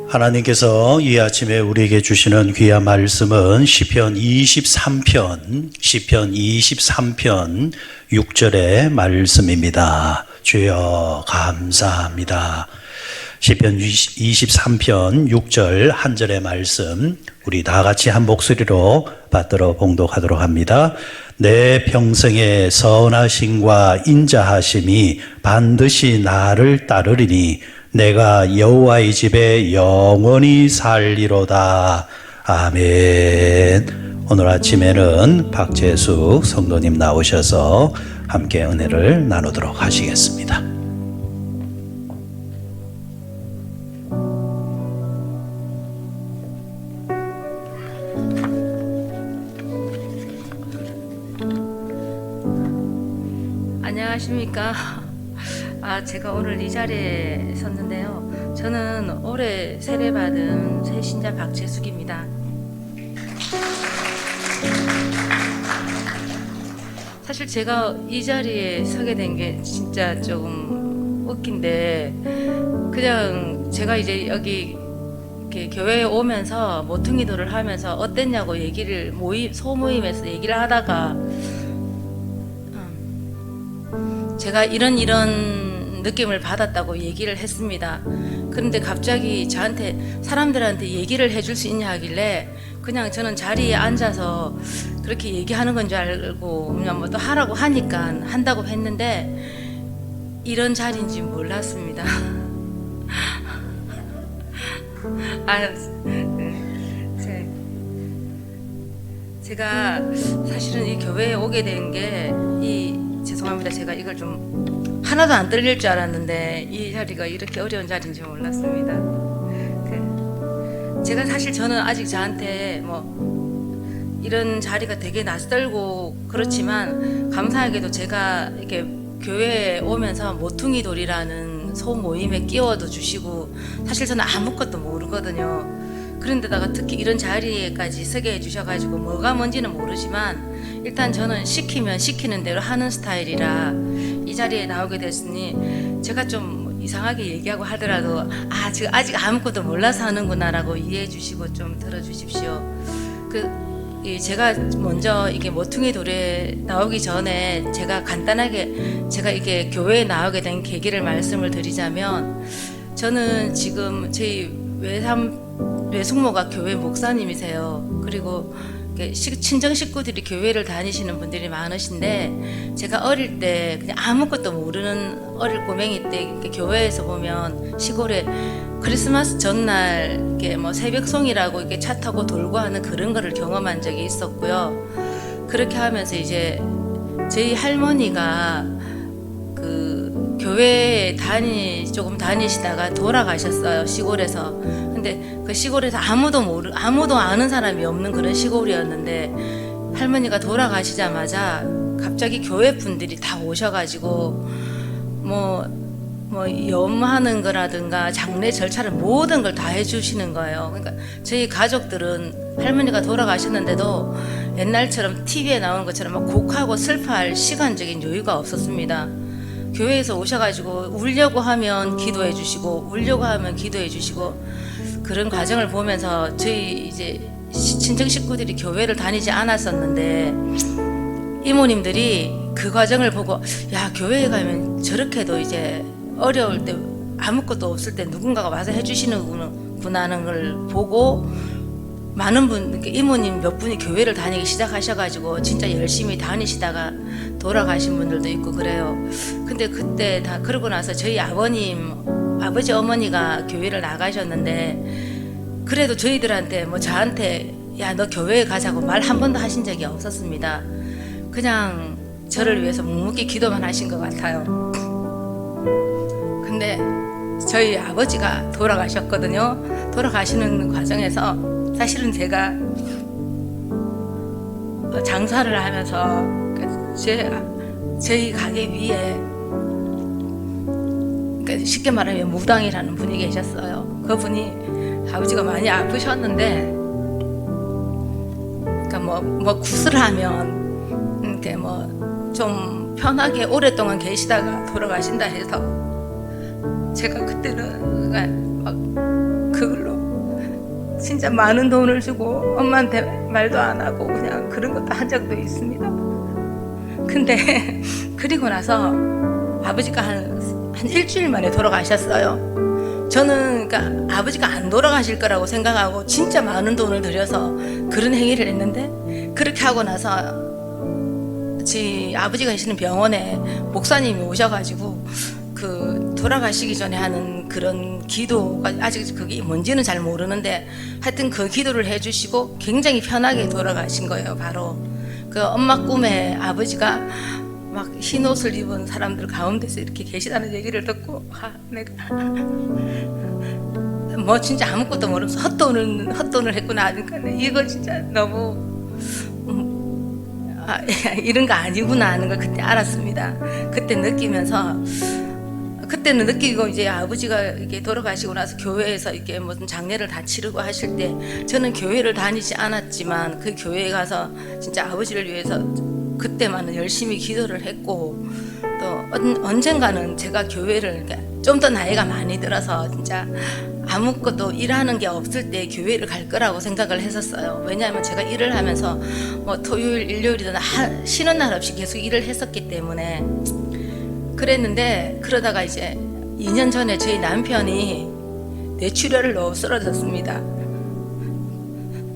하나님께서 이 아침에 우리에게 주시는 귀한 말씀은 시편 23편 6절의 말씀입니다. 주여 감사합니다. 시편 23편 6절 한 절의 말씀 우리 다 같이 한 목소리로 받들어 봉독하도록 합니다. 내 평생의 선하심과 인자하심이 반드시 나를 따르리니 내가 여호와의 집에 영원히 살리로다. 아멘. 오늘 아침에는 박재숙 성도님 나오셔서 함께 은혜를 나누도록 하시겠습니다. 안녕하십니까. 제가 오늘 이 자리에 섰는데요. 저는 올해 세례받은 새신자 박재숙입니다. 사실 제가 이 자리에 서게 된 게 진짜 조금 웃긴데, 그냥 제가 이제 여기 이렇게 교회에 오면서 모퉁이도를 하면서 어땠냐고 얘기를 소모임에서 얘기를 하다가 제가 이런 느낌을 받았다고 얘기를 했습니다. 그런데 갑자기 저한테 사람들한테 얘기를 해줄 수 있냐 하길래 그냥 저는 자리에 앉아서 그렇게 얘기하는 건 줄 알고 그냥 뭐 또 하라고 하니까 한다고 했는데 이런 자리인지 몰랐습니다. 제가 사실은 이 교회에 오게 된 게 죄송합니다. 제가 이걸 좀 하나도 안 떨릴 줄 알았는데 이 자리가 이렇게 어려운 자리인지 몰랐습니다. 제가 사실 저는 아직 저한테 뭐 이런 자리가 되게 낯설고 그렇지만 감사하게도 제가 이렇게 교회에 오면서 모퉁이돌이라는 소모임에 끼워도 주시고 사실 저는 아무것도 모르거든요. 그런데다가 특히 이런 자리에까지 서게 해주셔가지고 뭐가 뭔지는 모르지만 일단 저는 시키면 시키는 대로 하는 스타일이라 이 자리에 나오게 됐으니 제가 좀 이상하게 얘기하고 하더라도 지금 아직 아무것도 몰라서 하는구나라고 이해해 주시고 좀 들어주십시오. 제가 먼저 이게 모퉁이 돌에 나오기 전에 제가 간단하게 제가 이게 교회에 나오게 된 계기를 말씀을 드리자면 저는 지금 저희 외숙모가 교회 목사님이세요. 그리고 친정 식구들이 교회를 다니시는 분들이 많으신데 제가 어릴 때 그냥 아무것도 모르는 어릴 꼬맹이 때 교회에서 보면 시골에 크리스마스 전날 이렇게 뭐 새벽송이라고 이렇게 차 타고 돌고 하는 그런 거를 경험한 적이 있었고요. 그렇게 하면서 이제 저희 할머니가 그 교회에 조금 다니시다가 돌아가셨어요. 시골에서. 근데 그 시골에서 아무도 아는 사람이 없는 그런 시골이었는데 할머니가 돌아가시자마자 갑자기 교회 분들이 다 오셔가지고 뭐 염하는 거라든가 장례 절차를 모든 걸 다 해주시는 거예요. 그러니까 저희 가족들은 할머니가 돌아가셨는데도 옛날처럼 TV에 나오는 것처럼 막 곡하고 슬퍼할 시간적인 여유가 없었습니다. 교회에서 오셔가지고 울려고 하면 기도해 주시고 울려고 하면 기도해 주시고 그런 과정을 보면서 저희 이제 친정 식구들이 교회를 다니지 않았었는데 이모님들이 그 과정을 보고 야 교회에 가면 저렇게도 이제 어려울 때 아무것도 없을 때 누군가가 와서 해주시는구나 하는 걸 보고 많은 분 이모님 몇 분이 교회를 다니기 시작하셔가지고 진짜 열심히 다니시다가 돌아가신 분들도 있고 그래요. 근데 그때 다 그러고 나서 저희 아버지 어머니가 교회를 나가셨는데 그래도 저희들한테 뭐 저한테 야 너 교회에 가자고 말 한 번도 하신 적이 없었습니다. 그냥 저를 위해서 묵묵히 기도만 하신 것 같아요. 근데 저희 아버지가 돌아가셨거든요. 돌아가시는 과정에서 사실은 제가 장사를 하면서 저희 가게 위에 쉽게 말하면 무당이라는 분이 계셨어요. 그분이 아버지가 많이 아프셨는데 뭐 구슬 하면 이렇게 뭐 좀 편하게 오랫동안 계시다가 돌아가신다 해서 제가 그때는 막 그걸로 진짜 많은 돈을 주고 엄마한테 말도 안 하고 그냥 그런 것도 한 적도 있습니다. 근데 그리고 나서 아버지가 한 일주일 만에 돌아가셨어요. 저는 그러니까 아버지가 안 돌아가실 거라고 생각하고 진짜 많은 돈을 들여서 그런 행위를 했는데, 그렇게 하고 나서 제 아버지가 계시는 병원에 목사님이 오셔가지고 그 돌아가시기 전에 하는 그런 기도가, 아직 그게 뭔지는 잘 모르는데 하여튼 그 기도를 해주시고 굉장히 편하게 돌아가신 거예요. 바로 그 엄마 꿈에 아버지가 막 흰 옷을 입은 사람들 가운데서 이렇게 계시다는 얘기를 듣고, 내가 뭐 진짜 아무것도 모르면서 헛돈을 했구나 하니까 이거 진짜 너무 이런 거 아니구나 하는 걸 그때 알았습니다. 그때 느끼면서, 그때는 느끼고 이제 아버지가 이렇게 돌아가시고 나서 교회에서 이렇게 무슨 장례를 다 치르고 하실 때 저는 교회를 다니지 않았지만 그 교회에 가서 진짜 아버지를 위해서 그때만은 열심히 기도를 했고, 또 언젠가는 제가 교회를 좀 더 나이가 많이 들어서 진짜 아무것도 일하는 게 없을 때 교회를 갈 거라고 생각을 했었어요. 왜냐하면 제가 일을 하면서 뭐 토요일, 일요일이든 쉬는 날 없이 계속 일을 했었기 때문에 그랬는데, 그러다가 이제 2년 전에 저희 남편이 뇌출혈을 넣어 쓰러졌습니다.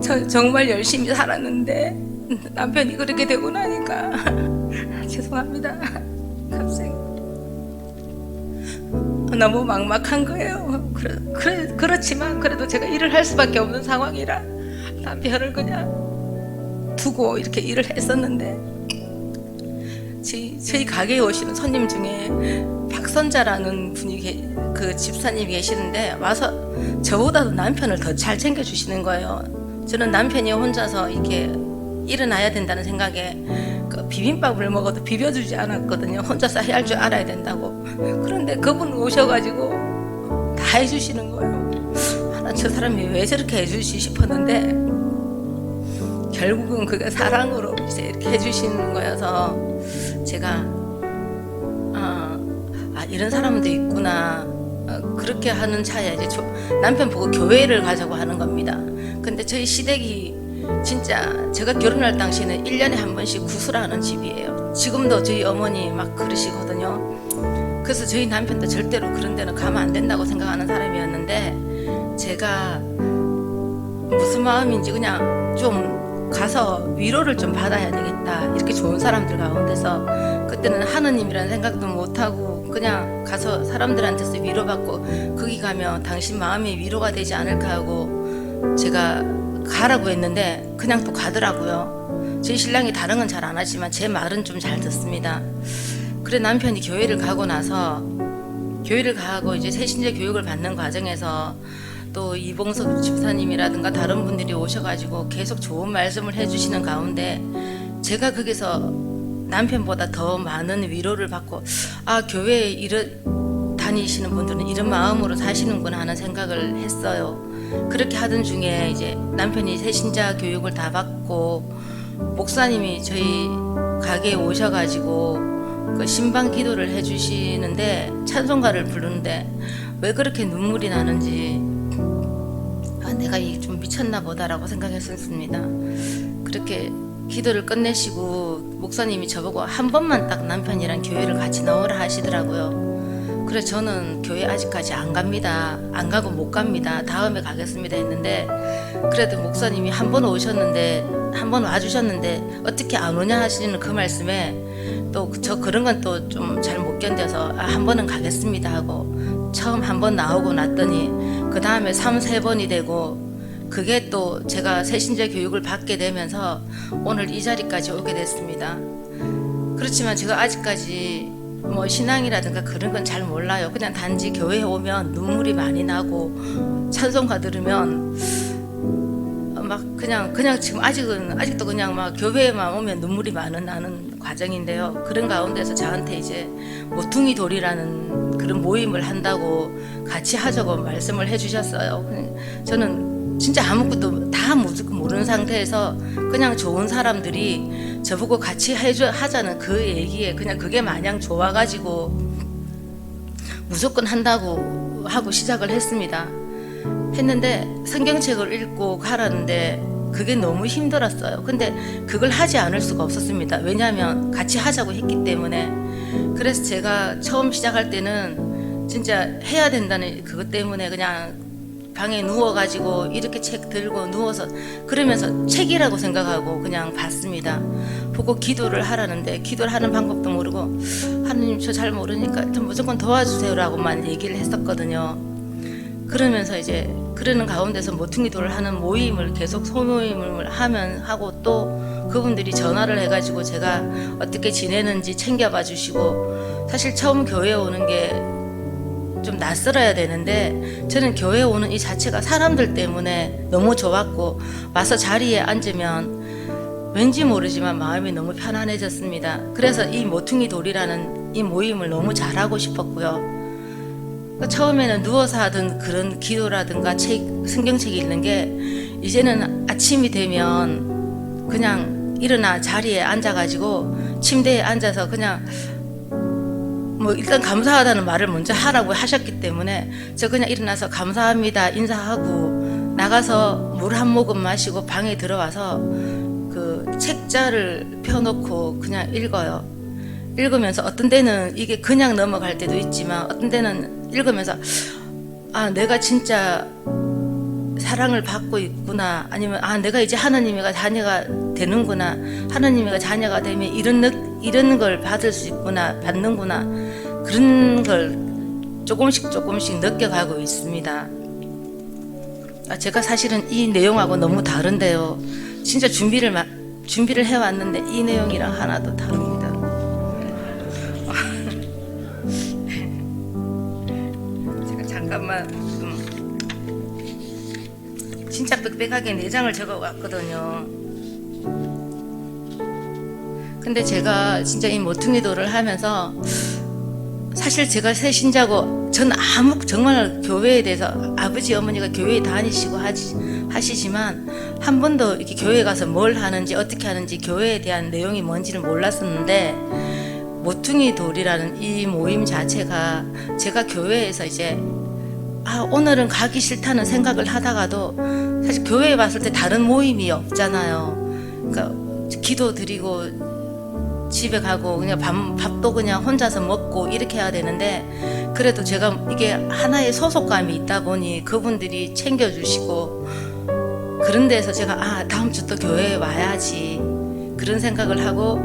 저 정말 열심히 살았는데 남편이 그렇게 되고 나니까 죄송합니다. 갑자기 너무 막막한 거예요. 그렇지만 그래도 제가 일을 할 수밖에 없는 상황이라 남편을 그냥 두고 이렇게 일을 했었는데, 저희 가게에 오시는 손님 중에 박선자라는 분이 그 집사님이 계시는데 와서 저보다도 남편을 더 잘 챙겨주시는 거예요. 저는 남편이 혼자서 이렇게 일어나야 된다는 생각에 그 비빔밥을 먹어도 비벼주지 않았거든요. 혼자서 할 줄 알아야 된다고. 그런데 그분 오셔가지고 다 해주시는 거예요. 나 저 사람이 왜 저렇게 해주시 싶었는데 결국은 그게 사랑으로 이제 이렇게 해주시는 거여서 제가 이런 사람도 있구나, 그렇게 하는 차에 이제 남편 보고 교회를 가자고 하는 겁니다. 근데 저희 시댁이 진짜 제가 결혼할 당시에는 1년에 한 번씩 구슬하는 집이에요. 지금도 저희 어머니 막 그러시거든요. 그래서 저희 남편도 절대로 그런 데는 가면 안 된다고 생각하는 사람이었는데, 제가 무슨 마음인지 그냥 좀 가서 위로를 좀 받아야 되겠다, 이렇게 좋은 사람들 가운데서 그때는 하느님이라는 생각도 못하고 그냥 가서 사람들한테서 위로받고 거기 가면 당신 마음이 위로가 되지 않을까 하고 제가 가라고 했는데 그냥 또 가더라고요. 저희 신랑이 다른 건 잘 안 하지만 제 말은 좀 잘 듣습니다. 그래 남편이 교회를 가고 나서, 교회를 가고 이제 새신자 교육을 받는 과정에서 또 이봉석 집사님이라든가 다른 분들이 오셔가지고 계속 좋은 말씀을 해주시는 가운데 제가 거기서 남편보다 더 많은 위로를 받고, 교회에 다니시는 분들은 이런 마음으로 사시는구나 하는 생각을 했어요. 그렇게 하던 중에 이제 남편이 새신자 교육을 다 받고 목사님이 저희 가게에 오셔가지고 그 신방 기도를 해주시는데 찬송가를 부르는데 왜 그렇게 눈물이 나는지, 내가 좀 미쳤나 보다라고 생각했었습니다. 그렇게 기도를 끝내시고 목사님이 저보고 한 번만 딱 남편이랑 교회를 같이 나오라 하시더라고요. 그래서 저는 교회 아직까지 안 갑니다, 안 가고 못 갑니다, 다음에 가겠습니다 했는데, 그래도 목사님이 한 번 오셨는데, 한 번 와주셨는데 어떻게 안 오냐 하시는 그 말씀에 또 저 그런 건 또 좀 잘 못 견뎌서 한 번은 가겠습니다 하고 처음 한 번 나오고 났더니 그 다음에 3-4번이 되고, 그게 또 제가 새신자 교육을 받게 되면서 오늘 이 자리까지 오게 됐습니다. 그렇지만 제가 아직까지 뭐 신앙이라든가 그런 건 잘 몰라요. 그냥 단지 교회에 오면 눈물이 많이 나고 찬송가 들으면 막 그냥 지금 아직도 그냥 막 교회에만 오면 눈물이 많이 나는 과정인데요. 그런 가운데서 저한테 이제 모퉁이 돌이라는 그런 모임을 한다고 같이 하자고 말씀을 해주셨어요. 저는 진짜 아무것도 다 모르는 상태에서 그냥 좋은 사람들이 저보고 같이 하자는 그 얘기에 그냥 그게 마냥 좋아가지고 무조건 한다고 하고 시작을 했습니다. 했는데 성경책을 읽고 가라는데 그게 너무 힘들었어요. 근데 그걸 하지 않을 수가 없었습니다. 왜냐하면 같이 하자고 했기 때문에. 그래서 제가 처음 시작할 때는 진짜 해야 된다는 그것 때문에 그냥 방에 누워가지고 이렇게 책 들고 누워서 그러면서 책이라고 생각하고 그냥 봤습니다. 보고 기도를 하라는데 기도를 하는 방법도 모르고 하나님 저 잘 모르니까 좀 무조건 도와주세요라고만 얘기를 했었거든요. 그러면서 이제 그러는 가운데서 모퉁이돌을 하는 모임을 계속 소모임을 하고 또 그분들이 전화를 해가지고 제가 어떻게 지내는지 챙겨봐 주시고 사실 처음 교회에 오는 게 좀 낯설어야 되는데 저는 교회에 오는 이 자체가 사람들 때문에 너무 좋았고 와서 자리에 앉으면 왠지 모르지만 마음이 너무 편안해졌습니다. 그래서 이 모퉁이돌이라는 이 모임을 너무 잘하고 싶었고요. 처음에는 누워서 하던 그런 기도라든가 성경책 읽는 게 이제는 아침이 되면 그냥 일어나 자리에 앉아가지고 침대에 앉아서 그냥 뭐 일단 감사하다는 말을 먼저 하라고 하셨기 때문에 저 그냥 일어나서 감사합니다 인사하고 나가서 물 한 모금 마시고 방에 들어와서 그 책자를 펴놓고 그냥 읽어요. 읽으면서 어떤 때는 이게 그냥 넘어갈 때도 있지만 어떤 때는 읽으면서 아 내가 진짜 사랑을 받고 있구나 아니면 아 내가 이제 하나님의 자녀가 되는구나 하나님의 자녀가 되면 이런 걸 받을 수 있구나 받는구나 그런 걸 조금씩 느껴가고 있습니다. 제가 사실은 이 내용하고 너무 다른데요. 진짜 준비를 해왔는데 이 내용이랑 하나도 다릅니다. 제가 잠깐만 진짜 빽빽하게 내장을 적어왔거든요. 근데 제가 진짜 이 모퉁이돌을 하면서 사실 제가 새신자고 전 정말 교회에 대해서 아버지 어머니가 교회에 다니시고 하시지만 한 번도 이렇게 교회에 가서 뭘 하는지 어떻게 하는지 교회에 대한 내용이 뭔지를 몰랐었는데 모퉁이돌이라는 이 모임 자체가 제가 교회에서 이제 오늘은 가기 싫다는 생각을 하다가도 사실 교회에 왔을 때 다른 모임이 없잖아요. 그러니까 기도 드리고 집에 가고 그냥 밥도 그냥 혼자서 먹고 이렇게 해야 되는데 그래도 제가 이게 하나의 소속감이 있다 보니 그분들이 챙겨주시고 그런 데서 제가 다음 주 또 교회에 와야지 그런 생각을 하고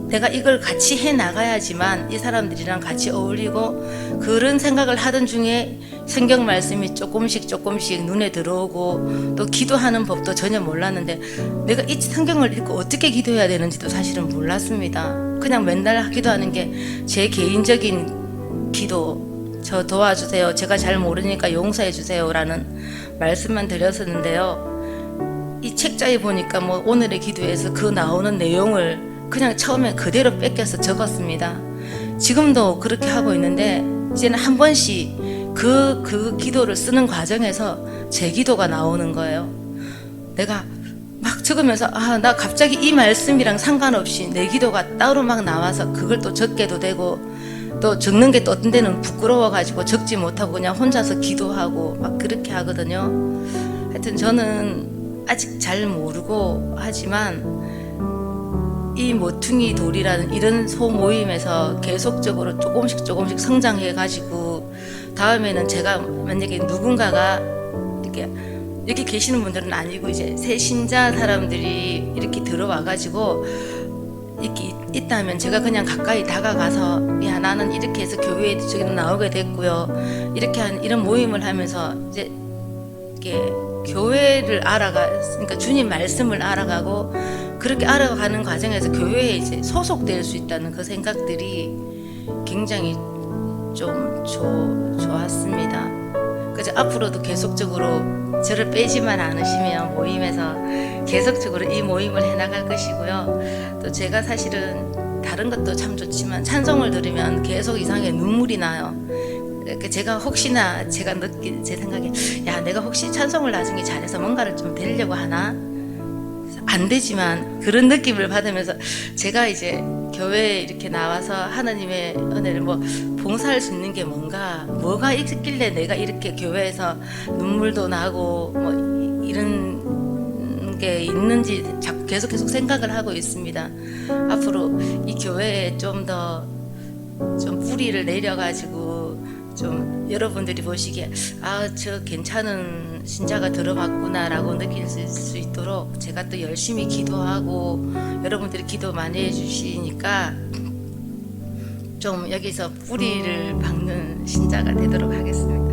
내가 이걸 같이 해 나가야지만 이 사람들이랑 같이 어울리고 그런 생각을 하던 중에 성경 말씀이 조금씩 눈에 들어오고 또 기도하는 법도 전혀 몰랐는데 내가 이 성경을 읽고 어떻게 기도해야 되는지도 사실은 몰랐습니다. 그냥 맨날 기도하는 게 제 개인적인 기도 저 도와주세요 제가 잘 모르니까 용서해 주세요 라는 말씀만 드렸었는데요. 이 책자에 보니까 뭐 오늘의 기도에서 그 나오는 내용을 그냥 처음에 그대로 뺏겨서 적었습니다. 지금도 그렇게 하고 있는데 이제는 한 번씩 그 기도를 쓰는 과정에서 제 기도가 나오는 거예요. 내가 막 적으면서 나 갑자기 이 말씀이랑 상관없이 내 기도가 따로 막 나와서 그걸 또 적게도 되고 또 적는 게 또 어떤 데는 부끄러워가지고 적지 못하고 그냥 혼자서 기도하고 막 그렇게 하거든요. 하여튼 저는 아직 잘 모르고 하지만 이 모퉁이 돌이라는 이런 소모임에서 계속적으로 조금씩 성장해 가지고 다음에는 제가 만약에 누군가가 이렇게 여기 계시는 분들은 아니고 이제 새신자 사람들이 이렇게 들어와 가지고 이렇게 있다면 제가 그냥 가까이 다가가서 야 나는 이렇게 해서 교회에 저기도 나오게 됐고요 이렇게 한 이런 모임을 하면서 이제 이렇게 교회를 그러니까 주님 말씀을 알아가고 그렇게 알아가는 과정에서 교회에 이제 소속될 수 있다는 그 생각들이 굉장히 좀 좋았습니다. 그래서 앞으로도 계속적으로 저를 빼지만 않으시면 모임에서 계속적으로 이 모임을 해나갈 것이고요. 또 제가 사실은 다른 것도 참 좋지만 찬송을 들으면 계속 이상하게 눈물이 나요. 제가 혹시나 제가 느낀 제 생각에 야 내가 혹시 찬송을 나중에 잘해서 뭔가를 좀 되려고 하나 안 되지만 그런 느낌을 받으면서 제가 이제 교회에 이렇게 나와서 하나님의 은혜를 뭐 봉사할 수 있는 게 뭐가 있길래 내가 이렇게 교회에서 눈물도 나고 뭐 이런 게 있는지 자꾸 계속 생각을 하고 있습니다. 앞으로 이 교회에 좀 뿌리를 내려가지고 좀 여러분들이 보시기에 저 괜찮은 신자가 들어왔구나라고 느낄 수 있도록 제가 또 열심히 기도하고 여러분들이 기도 많이 해주시니까 좀 여기서 뿌리를 박는 신자가 되도록 하겠습니다.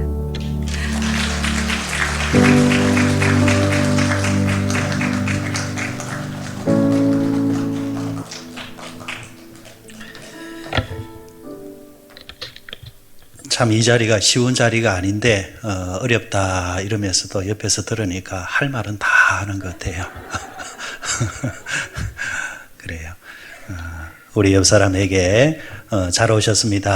참 이 자리가 쉬운 자리가 아닌데 어렵다 이러면서도 옆에서 들으니까 할 말은 다 하는 것 같아요. 그래요. 우리 옆 사람에게 잘 오셨습니다.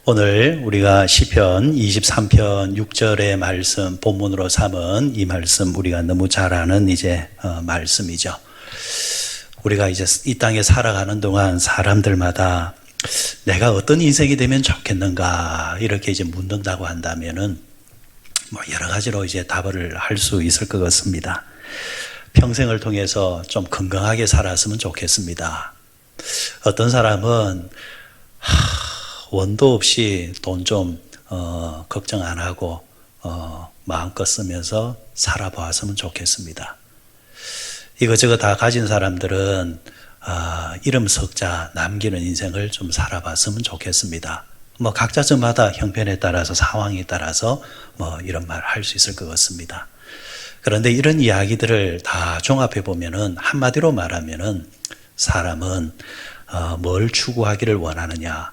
오늘 우리가 시편 23편 6절의 말씀 본문으로 삼은 이 말씀 우리가 너무 잘 아는 이제 말씀이죠. 우리가 이제 이 땅에 살아가는 동안 사람들마다 내가 어떤 인생이 되면 좋겠는가 이렇게 이제 묻는다고 한다면은 뭐 여러 가지로 이제 답을 할 수 있을 것 같습니다. 평생을 통해서 좀 건강하게 살았으면 좋겠습니다. 어떤 사람은 원도 없이 돈 좀 걱정 안 하고 마음껏 쓰면서 살아보았으면 좋겠습니다. 이것저것 다 가진 사람들은 이름 석자 남기는 인생을 좀 살아봤으면 좋겠습니다. 뭐 각자마다 형편에 따라서 상황에 따라서 뭐 이런 말 할 수 있을 것 같습니다. 그런데 이런 이야기들을 다 종합해 보면은 한마디로 말하면은 사람은 뭘 추구하기를 원하느냐,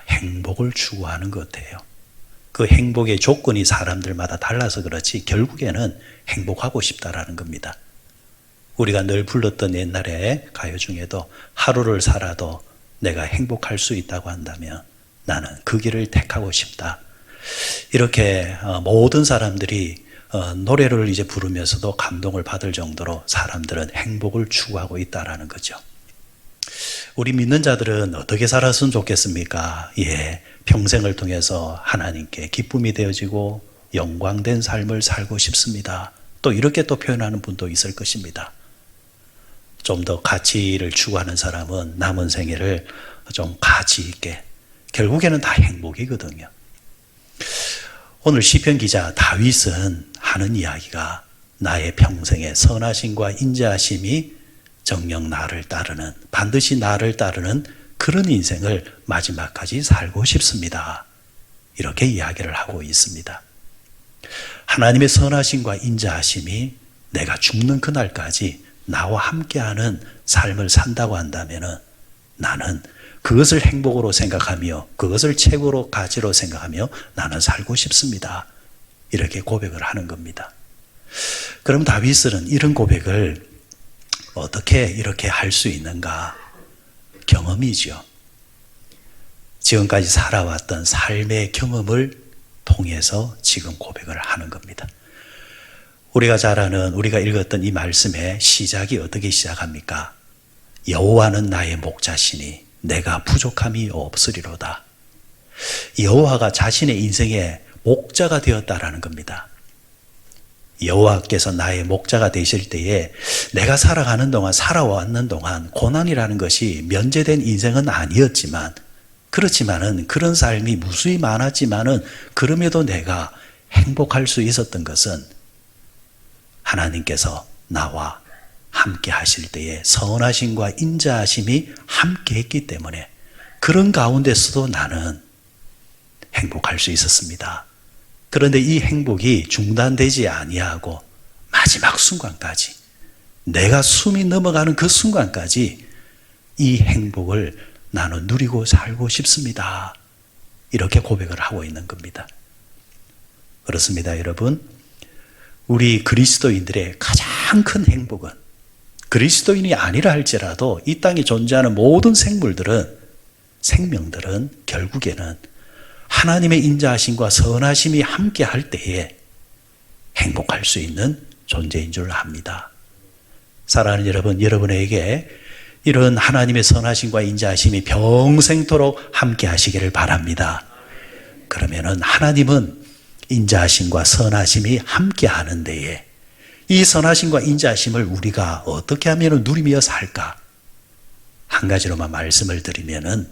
행복을 추구하는 것 같아요. 그 행복의 조건이 사람들마다 달라서 그렇지 결국에는 행복하고 싶다라는 겁니다. 우리가 늘 불렀던 옛날에 가요 중에도 하루를 살아도 내가 행복할 수 있다고 한다면 나는 그 길을 택하고 싶다. 이렇게 모든 사람들이 노래를 이제 부르면서도 감동을 받을 정도로 사람들은 행복을 추구하고 있다라는 거죠. 우리 믿는 자들은 어떻게 살았으면 좋겠습니까? 평생을 통해서 하나님께 기쁨이 되어지고 영광된 삶을 살고 싶습니다. 또 이렇게 또 표현하는 분도 있을 것입니다. 좀 더 가치를 추구하는 사람은 남은 생애를 좀 가치 있게, 결국에는 다 행복이거든요. 오늘 시편 기자 다윗은 하는 이야기가 나의 평생의 선하심과 인자하심이 정녕 나를 따르는, 반드시 나를 따르는 그런 인생을 마지막까지 살고 싶습니다. 이렇게 이야기를 하고 있습니다. 하나님의 선하심과 인자하심이 내가 죽는 그날까지 나와 함께하는 삶을 산다고 한다면 나는 그것을 행복으로 생각하며 그것을 최고로 가치로 생각하며 나는 살고 싶습니다. 이렇게 고백을 하는 겁니다. 그럼 다윗은 이런 고백을 어떻게 이렇게 할 수 있는가? 경험이죠. 지금까지 살아왔던 삶의 경험을 통해서 지금 고백을 하는 겁니다. 우리가 잘 아는, 우리가 읽었던 이 말씀의 시작이 어떻게 시작합니까? 여호와는 나의 목자시니 내가 부족함이 없으리로다. 여호와가 자신의 인생의 목자가 되었다라는 겁니다. 여호와께서 나의 목자가 되실 때에 내가 살아가는 동안, 살아왔는 동안 고난이라는 것이 면제된 인생은 아니었지만, 그렇지만은 그런 삶이 무수히 많았지만은 그럼에도 내가 행복할 수 있었던 것은 하나님께서 나와 함께 하실 때에 선하심과 인자하심이 함께 했기 때문에 그런 가운데서도 나는 행복할 수 있었습니다. 그런데 이 행복이 중단되지 아니하고 마지막 순간까지, 내가 숨이 넘어가는 그 순간까지 이 행복을 나는 누리고 살고 싶습니다. 이렇게 고백을 하고 있는 겁니다. 그렇습니다, 여러분. 우리 그리스도인들의 가장 큰 행복은, 그리스도인이 아니라 할지라도 이 땅에 존재하는 모든 생명들은 결국에는 하나님의 인자하심과 선하심이 함께 할 때에 행복할 수 있는 존재인 줄 압니다. 사랑하는 여러분, 여러분에게 이런 하나님의 선하심과 인자하심이 평생토록 함께 하시기를 바랍니다. 그러면은 하나님은 인자하심과 선하심이 함께 하는 데에 이 선하심과 인자하심을 우리가 어떻게 하면 누리며 살까? 한 가지로만 말씀을 드리면은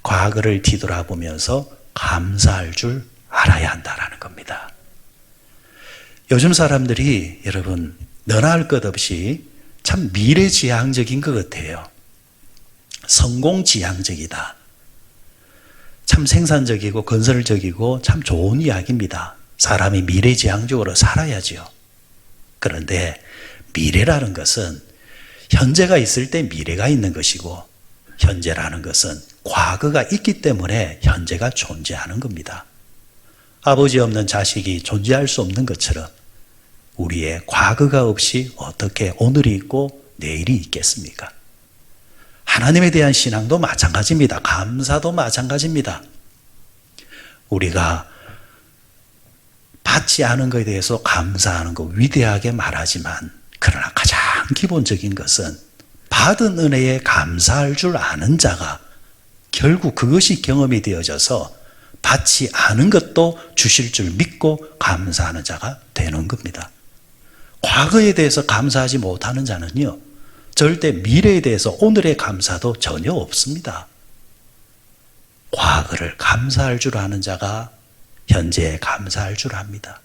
과거를 뒤돌아보면서 감사할 줄 알아야 한다라는 겁니다. 요즘 사람들이 여러분 너나 할 것 없이 참 미래지향적인 것 같아요. 성공지향적이다. 참 생산적이고 건설적이고 참 좋은 이야기입니다. 사람이 미래지향적으로 살아야지요. 그런데 미래라는 것은 현재가 있을 때 미래가 있는 것이고 현재라는 것은 과거가 있기 때문에 현재가 존재하는 겁니다. 아버지 없는 자식이 존재할 수 없는 것처럼 우리의 과거가 없이 어떻게 오늘이 있고 내일이 있겠습니까? 하나님에 대한 신앙도 마찬가지입니다. 감사도 마찬가지입니다. 우리가 받지 않은 것에 대해서 감사하는 것 위대하게 말하지만 그러나 가장 기본적인 것은 받은 은혜에 감사할 줄 아는 자가 결국 그것이 경험이 되어져서 받지 않은 것도 주실 줄 믿고 감사하는 자가 되는 겁니다. 과거에 대해서 감사하지 못하는 자는요, 절대 미래에 대해서 오늘의 감사도 전혀 없습니다. 과거를 감사할 줄 아는 자가 현재에 감사할 줄 압니다.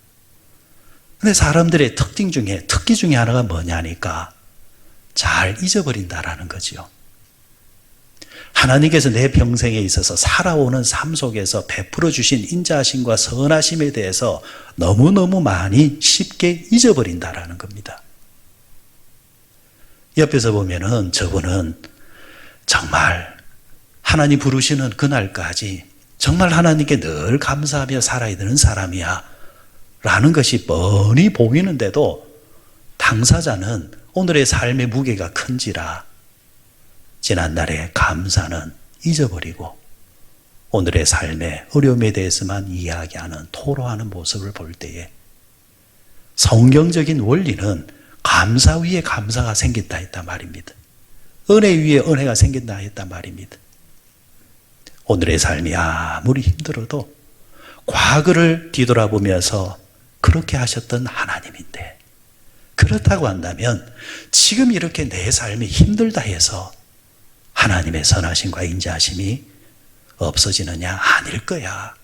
근데 사람들의 특기 중에 하나가 뭐냐니까 잘 잊어버린다라는 거죠. 하나님께서 내 평생에 있어서 살아오는 삶 속에서 베풀어 주신 인자하심과 선하심에 대해서 너무너무 많이 쉽게 잊어버린다라는 겁니다. 옆에서 보면은 저분은 정말 하나님 부르시는 그날까지 정말 하나님께 늘 감사하며 살아야 되는 사람이야 라는 것이 뻔히 보이는데도 당사자는 오늘의 삶의 무게가 큰지라 지난날의 감사는 잊어버리고 오늘의 삶의 어려움에 대해서만 이야기하는, 토로하는 모습을 볼 때에 성경적인 원리는 감사 위에 감사가 생긴다 했단 말입니다. 은혜 위에 은혜가 생긴다 했단 말입니다. 오늘의 삶이 아무리 힘들어도 과거를 뒤돌아보면서 그렇게 하셨던 하나님인데, 그렇다고 한다면 지금 이렇게 내 삶이 힘들다 해서 하나님의 선하심과 인자하심이 없어지느냐? 아닐 거야.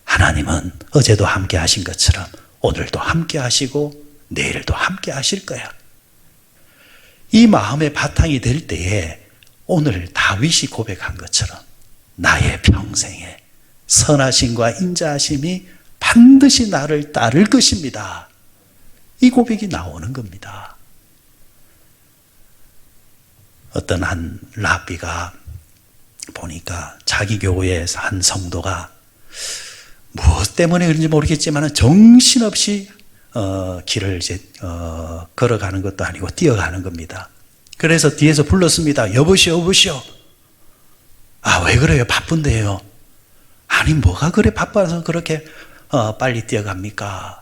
하나님은 어제도 함께 하신 것처럼 오늘도 함께 하시고 내일도 함께 하실 거야. 이 마음의 바탕이 될 때에 오늘 다윗이 고백한 것처럼 나의 평생에 선하심과 인자하심이 반드시 나를 따를 것입니다. 이 고백이 나오는 겁니다. 어떤 한 랍비가 보니까 자기 교회의 한 성도가 무엇 때문에 그런지 모르겠지만 정신없이 길을 이제 걸어가는 것도 아니고 뛰어가는 겁니다. 그래서 뒤에서 불렀습니다. 여보시오, 여보시오. 아, 왜 그래요? 바쁜데요. 아니, 뭐가 그래 바빠서 그렇게 빨리 뛰어갑니까?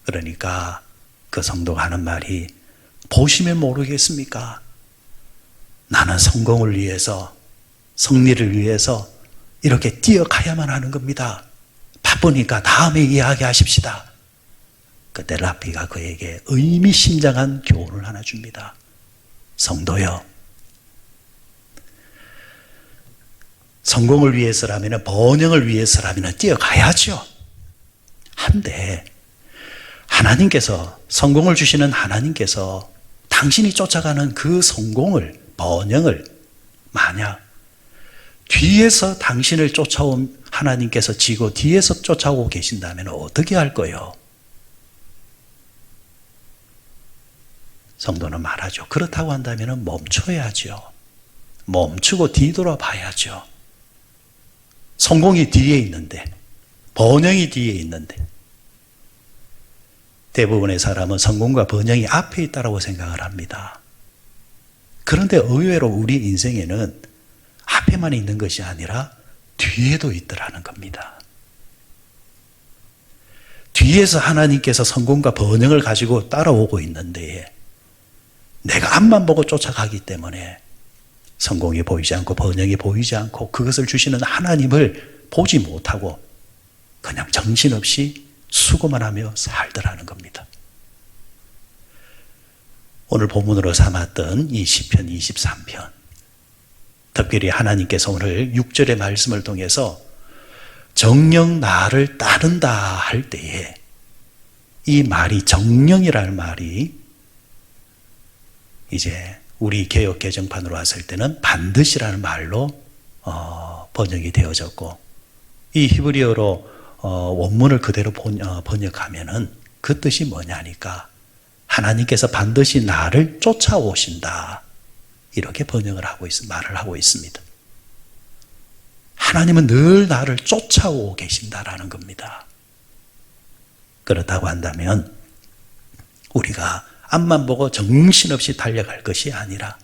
그러니까 그 성도가 하는 말이, 보시면 모르겠습니까? 나는 성공을 위해서, 승리를 위해서 이렇게 뛰어가야만 하는 겁니다. 바쁘니까 다음에 이야기하십시다. 그때 랍비가 그에게 의미심장한 교훈을 하나 줍니다. 성도여, 성공을 위해서라면, 번영을 위해서라면 뛰어가야죠. 한데 하나님께서, 성공을 주시는 하나님께서 당신이 쫓아가는 그 성공을, 번영을 만약 뒤에서 당신을 쫓아온 하나님께서 지고 뒤에서 쫓아오고 계신다면 어떻게 할 거예요? 성도는 말하죠. 그렇다고 한다면 멈춰야죠. 멈추고 뒤돌아봐야죠. 성공이 뒤에 있는데, 번영이 뒤에 있는데, 대부분의 사람은 성공과 번영이 앞에 있다고 생각을 합니다. 그런데 의외로 우리 인생에는 앞에만 있는 것이 아니라 뒤에도 있더라는 겁니다. 뒤에 뒤에서 하나님께서 성공과 번영을 가지고 따라오고 있는데 내가 앞만 보고 쫓아가기 때문에 성공이 보이지 않고 번영이 보이지 않고 그것을 주시는 하나님을 보지 못하고 그냥 정신없이 수고만 하며 살더라는 겁니다. 오늘 본문으로 삼았던 이 시편 23편, 특별히 하나님께서 오늘 6절의 말씀을 통해서 정녕 나를 따른다 할 때에 이 말이 정령이라는 말이 이제 우리 개역 개정판으로 왔을 때는 반드시라는 말로 번역이 되어졌고, 이 히브리어로 원문을 그대로 번역하면은 그 뜻이 뭐냐니까 하나님께서 반드시 나를 쫓아오신다, 이렇게 번역을 하고 말을 하고 있습니다. 하나님은 늘 나를 쫓아오고 계신다라는 겁니다. 그렇다고 한다면 우리가 앞만 보고 정신없이 달려갈 것이 아니라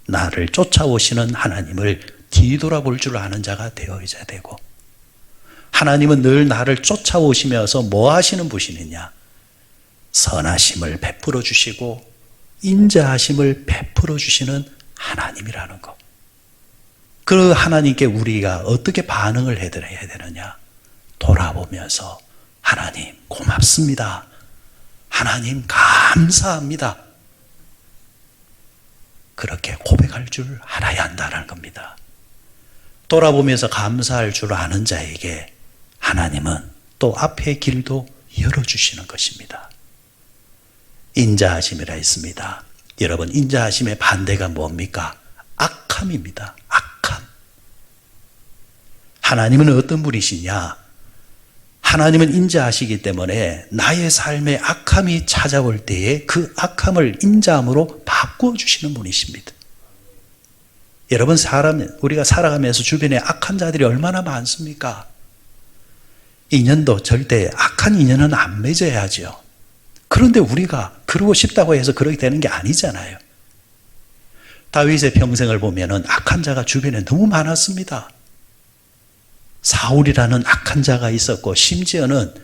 나를 쫓아오시는 하나님을 뒤돌아볼 줄 아는 자가 되어야 되고, 하나님은 늘 나를 쫓아오시면서 뭐 하시는 분이느냐? 선하심을 베풀어 주시고 인자하심을 베풀어 주시는 하나님이라는 것. 그 하나님께 우리가 어떻게 반응을 해야 되느냐? 돌아보면서 하나님 고맙습니다, 하나님 감사합니다, 그렇게 고백할 줄 알아야 한다는 겁니다. 돌아보면서 감사할 줄 아는 자에게 하나님은 또 앞의 길도 열어주시는 것입니다. 인자하심이라 했습니다. 여러분, 인자하심의 반대가 뭡니까? 악함입니다. 악함. 하나님은 어떤 분이시냐? 하나님은 인자하시기 때문에 나의 삶에 악함이 찾아올 때에 그 악함을 인자함으로 바꾸어 주시는 분이십니다. 여러분, 우리가 살아가면서 주변에 악한 자들이 얼마나 많습니까? 인연도 절대 악한 인연은 안 맺어야죠. 그런데 우리가 그러고 싶다고 해서 그렇게 되는 게 아니잖아요. 다윗의 평생을 보면은 악한 자가 주변에 너무 많았습니다. 사울이라는 악한 자가 있었고, 심지어는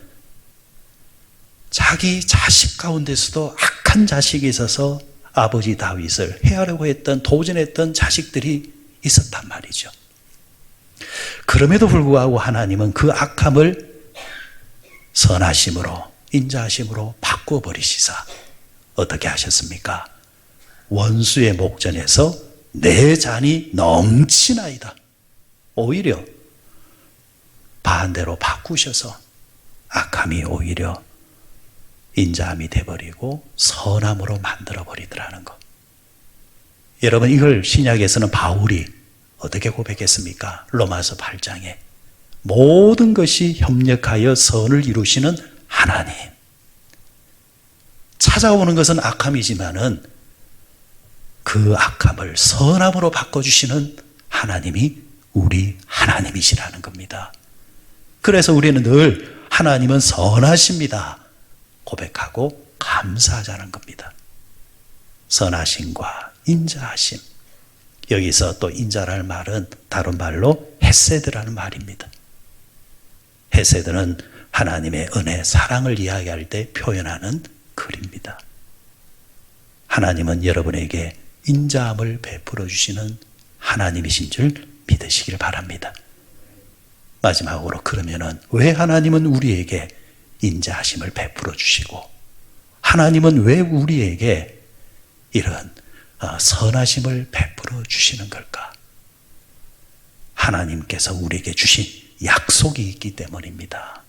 자기 자식 가운데서도 악한 자식이 있어서 아버지 다윗을 해하려고 했던, 도전했던 자식들이 있었단 말이죠. 그럼에도 불구하고 하나님은 그 악함을 선하심으로, 인자하심으로 바꾸어 버리시사 어떻게 하셨습니까? 원수의 목전에서 내 잔이 넘치나이다. 오히려 반대로 바꾸셔서 악함이 오히려 인자함이 돼버리고 선함으로 만들어버리더라는 것. 여러분, 이걸 신약에서는 바울이 어떻게 고백했습니까? 로마서 8장에 모든 것이 협력하여 선을 이루시는 하나님. 찾아오는 것은 악함이지만은 그 악함을 선함으로 바꿔주시는 하나님이 우리 하나님이시라는 겁니다. 그래서 우리는 늘 하나님은 선하십니다 고백하고 감사하자는 겁니다. 선하심과 인자하심. 여기서 또 인자라는 말은 다른 말로 헤세드라는 말입니다. 헤세드는 하나님의 은혜, 사랑을 이야기할 때 표현하는 글입니다. 하나님은 여러분에게 인자함을 베풀어 주시는 하나님이신 줄 믿으시길 바랍니다. 마지막으로, 그러면은 왜 하나님은 우리에게 인자하심을 베풀어 주시고 하나님은 왜 우리에게 이런 선하심을 베풀어 주시는 걸까? 하나님께서 우리에게 주신 약속이 있기 때문입니다.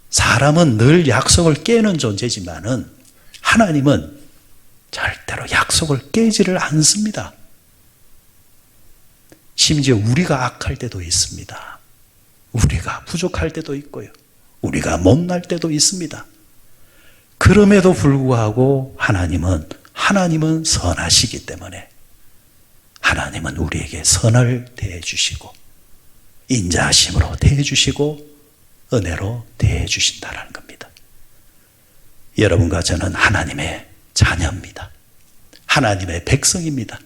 사람은 늘 약속을 깨는 존재지만은 하나님은 절대로 약속을 깨지를 않습니다. 심지어 우리가 악할 때도 있습니다. 우리가 부족할 때도 있고요. 우리가 못날 때도 있습니다. 그럼에도 불구하고 하나님은 선하시기 때문에 하나님은 우리에게 선을 대해주시고 인자하심으로 대해주시고 은혜로 대해주신다는 겁니다. 여러분과 저는 하나님의 자녀입니다. 하나님의 백성입니다.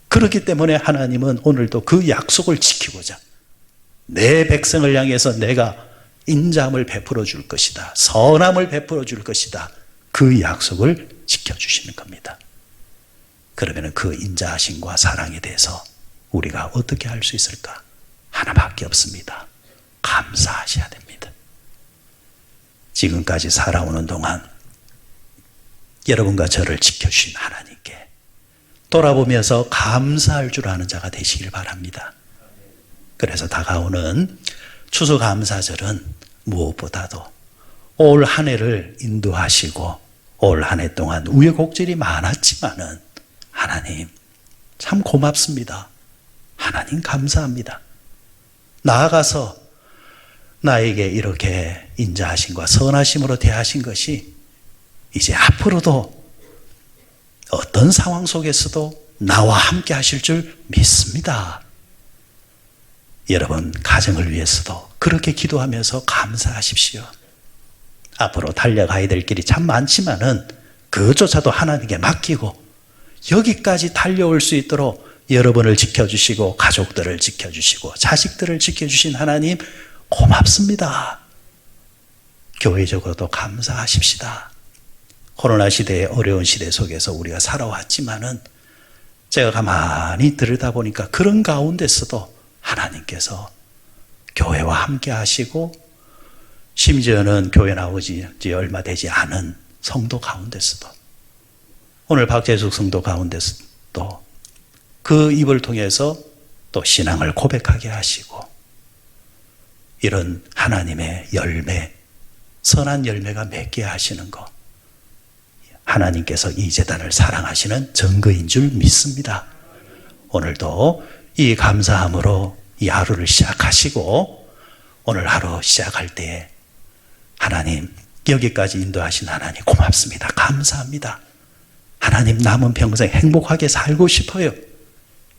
그렇기 때문에 하나님은 오늘도 그 약속을 지키고자 내 백성을 향해서 내가 인자함을 베풀어 줄 것이다. 선함을 베풀어 줄 것이다. 그 약속을 지켜주시는 겁니다. 그러면 그 인자하심과 사랑에 대해서 우리가 어떻게 할 수 있을까? 하나밖에 없습니다. 감사하셔야 됩니다. 지금까지 살아오는 동안 여러분과 저를 지켜주신 하나님께 돌아보면서 감사할 줄 아는 자가 되시길 바랍니다. 그래서 다가오는 추수감사절은 무엇보다도 올 한 해를 인도하시고 올 한 해 동안 우여곡절이 많았지만은 하나님 참 고맙습니다. 하나님 감사합니다. 나아가서 나에게 이렇게 인자하심과 선하심으로 대하신 것이 이제 앞으로도 어떤 상황 속에서도 나와 함께 하실 줄 믿습니다. 여러분 가정을 위해서도 그렇게 기도하면서 감사하십시오. 앞으로 달려가야 될 길이 참 많지만은 그조차도 하나님께 맡기고 여기까지 달려올 수 있도록 여러분을 지켜주시고 가족들을 지켜주시고 자식들을 지켜주신 하나님 고맙습니다. 교회적으로도 감사하십시다. 코로나 시대의 어려운 시대 속에서 우리가 살아왔지만은 제가 가만히 들여다보니까 그런 가운데서도 하나님께서 교회와 함께 하시고 심지어는 교회 나오지 얼마 되지 않은 성도 가운데서도 오늘 박재숙 성도 가운데서도 그 입을 통해서 또 신앙을 고백하게 하시고 이런 하나님의 열매, 선한 열매가 맺게 하시는 것 하나님께서 이 재단을 사랑하시는 증거인 줄 믿습니다. 오늘도 이 감사함으로 이 하루를 시작하시고 오늘 하루 시작할 때에 하나님 여기까지 인도하신 하나님 고맙습니다. 감사합니다. 하나님 남은 평생 행복하게 살고 싶어요.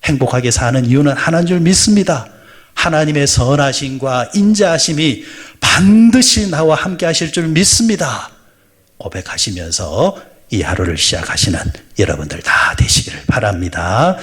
행복하게 사는 이유는 하나인 줄 믿습니다. 하나님의 선하심과 인자하심이 반드시 나와 함께 하실 줄 믿습니다. 고백하시면서 이 하루를 시작하시는 여러분들 다 되시기를 바랍니다.